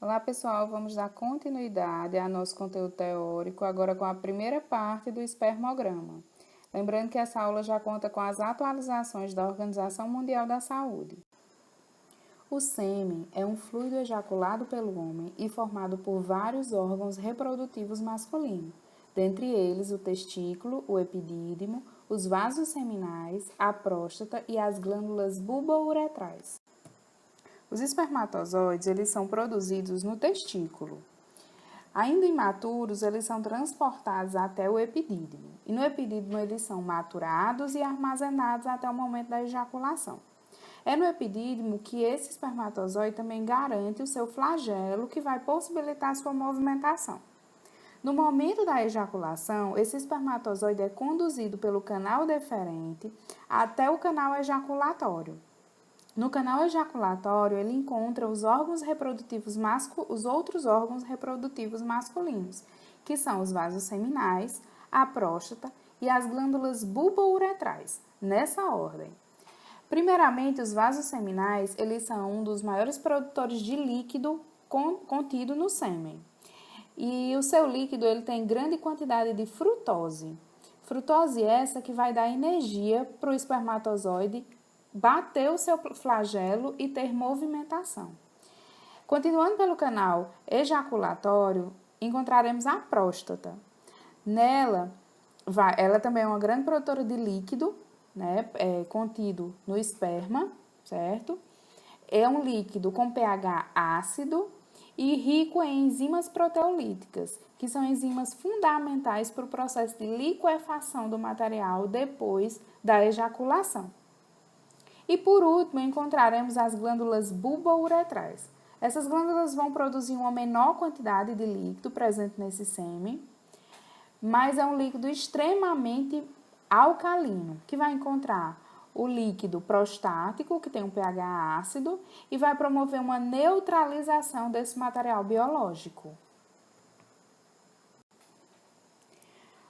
Olá pessoal, vamos dar continuidade ao nosso conteúdo teórico, agora com a primeira parte do espermograma. Lembrando que essa aula já conta com as atualizações da Organização Mundial da Saúde. O sêmen é um fluido ejaculado pelo homem e formado por vários órgãos reprodutivos masculinos, dentre eles o testículo, o epidídimo, os vasos seminais, a próstata e as glândulas bulbouretrais. Os espermatozoides, eles são produzidos no testículo. Ainda imaturos, eles são transportados até o epidídimo. E no epidídimo, eles são maturados e armazenados até o momento da ejaculação. É no epidídimo que esse espermatozoide também garante o seu flagelo, que vai possibilitar sua movimentação. No momento da ejaculação, esse espermatozoide é conduzido pelo canal deferente até o canal ejaculatório. No canal ejaculatório, ele encontra os outros órgãos reprodutivos masculinos, que são os vasos seminais, a próstata e as glândulas bulbouretrais, nessa ordem. Primeiramente, os vasos seminais, eles são um dos maiores produtores de líquido contido no sêmen. E o seu líquido, ele tem grande quantidade de frutose. Frutose essa que vai dar energia para o espermatozoide bater o seu flagelo e ter movimentação. Continuando pelo canal ejaculatório, encontraremos a próstata. Nela, ela também é uma grande produtora de líquido, né, contido no esperma, certo? É um líquido com pH ácido e rico em enzimas proteolíticas, que são enzimas fundamentais para o processo de liquefação do material depois da ejaculação. E por último, encontraremos as glândulas bulbouretrais. Essas glândulas vão produzir uma menor quantidade de líquido presente nesse sêmen, mas é um líquido extremamente alcalino, que vai encontrar o líquido prostático, que tem um pH ácido, e vai promover uma neutralização desse material biológico.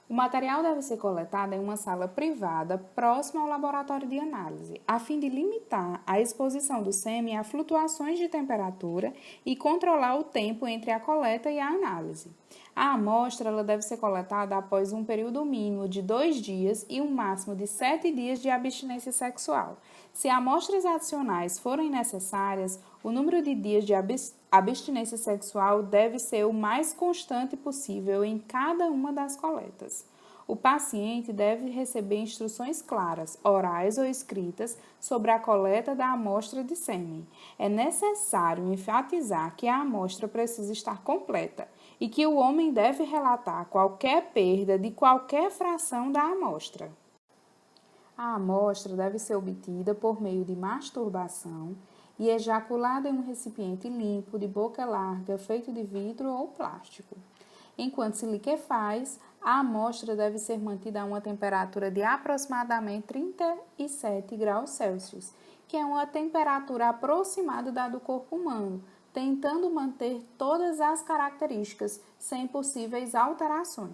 O material deve ser coletado em uma sala privada próxima ao laboratório de análise, a fim de limitar a exposição do sêmen a flutuações de temperatura e controlar o tempo entre a coleta e a análise. A amostra ela deve ser coletada após um período mínimo de 2 dias e um máximo de 7 dias de abstinência sexual. Se amostras adicionais forem necessárias, o número de dias de abstinência sexual deve ser o mais constante possível em cada uma das coletas. O paciente deve receber instruções claras, orais ou escritas, sobre a coleta da amostra de sêmen. É necessário enfatizar que a amostra precisa estar completa e que o homem deve relatar qualquer perda de qualquer fração da amostra. A amostra deve ser obtida por meio de masturbação e ejaculada em um recipiente limpo, de boca larga, feito de vidro ou plástico. Enquanto se liquefaz, a amostra deve ser mantida a uma temperatura de aproximadamente 37 graus Celsius, que é uma temperatura aproximada da do corpo humano, tentando manter todas as características sem possíveis alterações.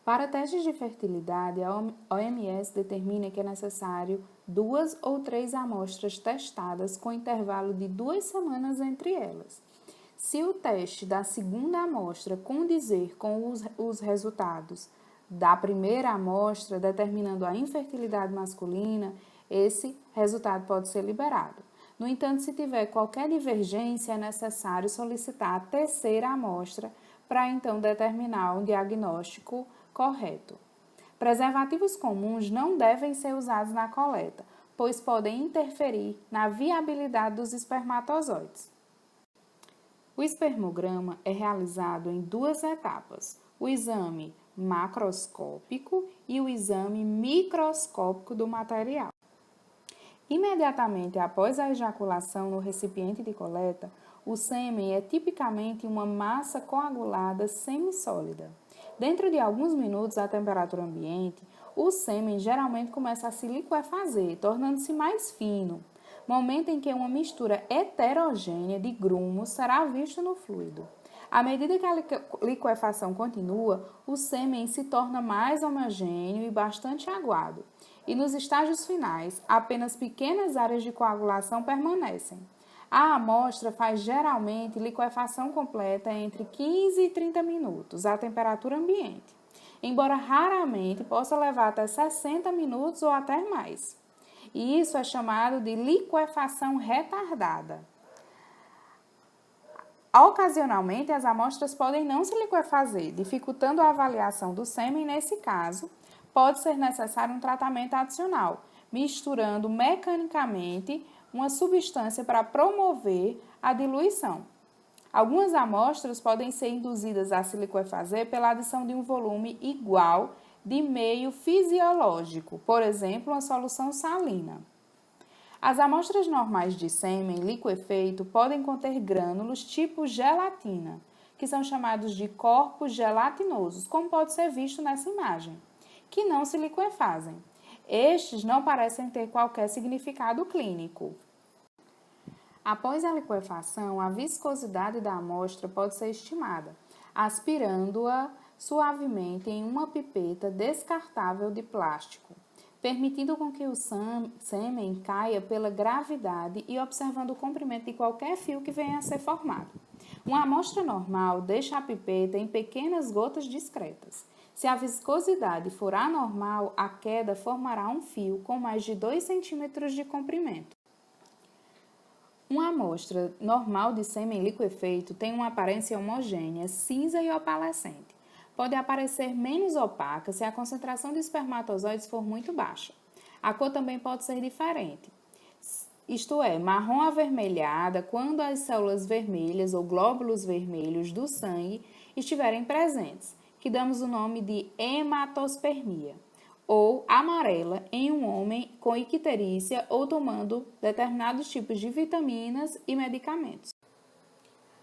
Para testes de fertilidade, a OMS determina que é necessário 2 ou 3 amostras testadas com intervalo de 2 semanas entre elas. Se o teste da segunda amostra condizer com os resultados da primeira amostra, determinando a infertilidade masculina, esse resultado pode ser liberado. No entanto, se tiver qualquer divergência, é necessário solicitar a terceira amostra para então determinar um diagnóstico correto. Preservativos comuns não devem ser usados na coleta, pois podem interferir na viabilidade dos espermatozoides. O espermograma é realizado em 2 etapas: o exame macroscópico e o exame microscópico do material. Imediatamente após a ejaculação no recipiente de coleta, o sêmen é tipicamente uma massa coagulada semissólida. Dentro de alguns minutos à temperatura ambiente, o sêmen geralmente começa a se liquefazer, tornando-se mais fino, momento em que uma mistura heterogênea de grumos será vista no fluido. À medida que a liquefação continua, o sêmen se torna mais homogêneo e bastante aguado. E nos estágios finais, apenas pequenas áreas de coagulação permanecem. A amostra faz geralmente liquefação completa entre 15 e 30 minutos à temperatura ambiente, embora raramente possa levar até 60 minutos ou até mais. E isso é chamado de liquefação retardada. Ocasionalmente, as amostras podem não se liquefazer, dificultando a avaliação do sêmen. Nesse caso, pode ser necessário um tratamento adicional, misturando mecanicamente uma substância para promover a diluição. Algumas amostras podem ser induzidas a se liquefazer pela adição de um volume igual de meio fisiológico, por exemplo, uma solução salina. As amostras normais de sêmen liquefeito podem conter grânulos tipo gelatina, que são chamados de corpos gelatinosos, como pode ser visto nessa imagem, que não se liquefazem. Estes não parecem ter qualquer significado clínico. Após a liquefação, a viscosidade da amostra pode ser estimada, aspirando-a suavemente em uma pipeta descartável de plástico, permitindo com que o sêmen caia pela gravidade e observando o comprimento de qualquer fio que venha a ser formado. Uma amostra normal deixa a pipeta em pequenas gotas discretas. Se a viscosidade for anormal, a queda formará um fio com mais de 2 centímetros de comprimento. Uma amostra normal de sêmen liquefeito tem uma aparência homogênea, cinza e opalescente. Pode aparecer menos opaca se a concentração de espermatozoides for muito baixa. A cor também pode ser diferente, isto é, marrom avermelhada quando as células vermelhas ou glóbulos vermelhos do sangue estiverem presentes, que damos o nome de hematospermia, ou amarela em um homem com icterícia ou tomando determinados tipos de vitaminas e medicamentos.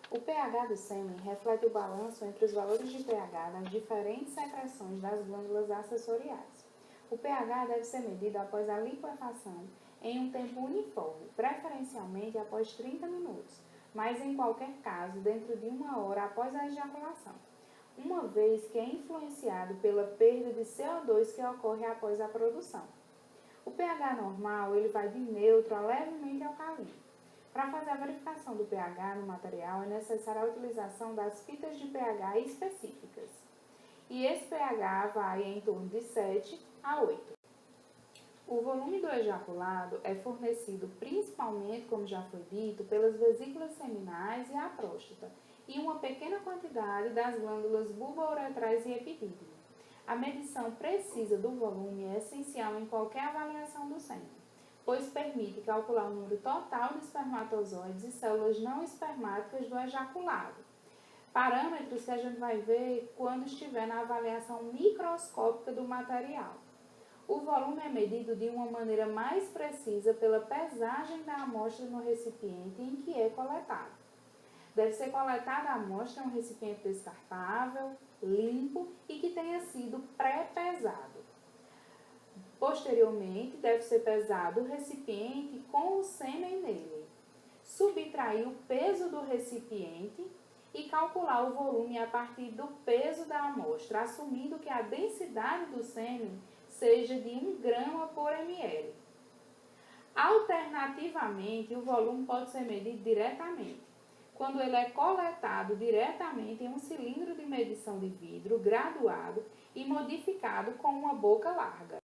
O pH do sêmen reflete o balanço entre os valores de pH das diferentes secreções das glândulas acessoriais. O pH deve ser medido após a liquefação em um tempo uniforme, preferencialmente após 30 minutos, mas em qualquer caso dentro de 1 hora após a ejaculação, uma vez que é influenciado pela perda de CO2 que ocorre após a produção. O pH normal ele vai de neutro a levemente alcalino. Para fazer a verificação do pH no material, é necessária a utilização das fitas de pH específicas. E esse pH vai em torno de 7 a 8. O volume do ejaculado é fornecido principalmente, como já foi dito, pelas vesículas seminais e a próstata, e uma pequena quantidade das glândulas bulbouretrais e epidídimo. A medição precisa do volume é essencial em qualquer avaliação do sêmen, pois permite calcular o número total de espermatozoides e células não espermáticas do ejaculado. Parâmetros que a gente vai ver quando estiver na avaliação microscópica do material. O volume é medido de uma maneira mais precisa pela pesagem da amostra no recipiente em que é coletado. Deve ser coletada a amostra em um recipiente descartável, limpo e que tenha sido pré-pesado. Posteriormente, deve ser pesado o recipiente com o sêmen nele. Subtrair o peso do recipiente e calcular o volume a partir do peso da amostra, assumindo que a densidade do sêmen seja de 1 grama por ml. Alternativamente, o volume pode ser medido diretamente, quando ele é coletado diretamente em um cilindro de medição de vidro graduado e modificado com uma boca larga.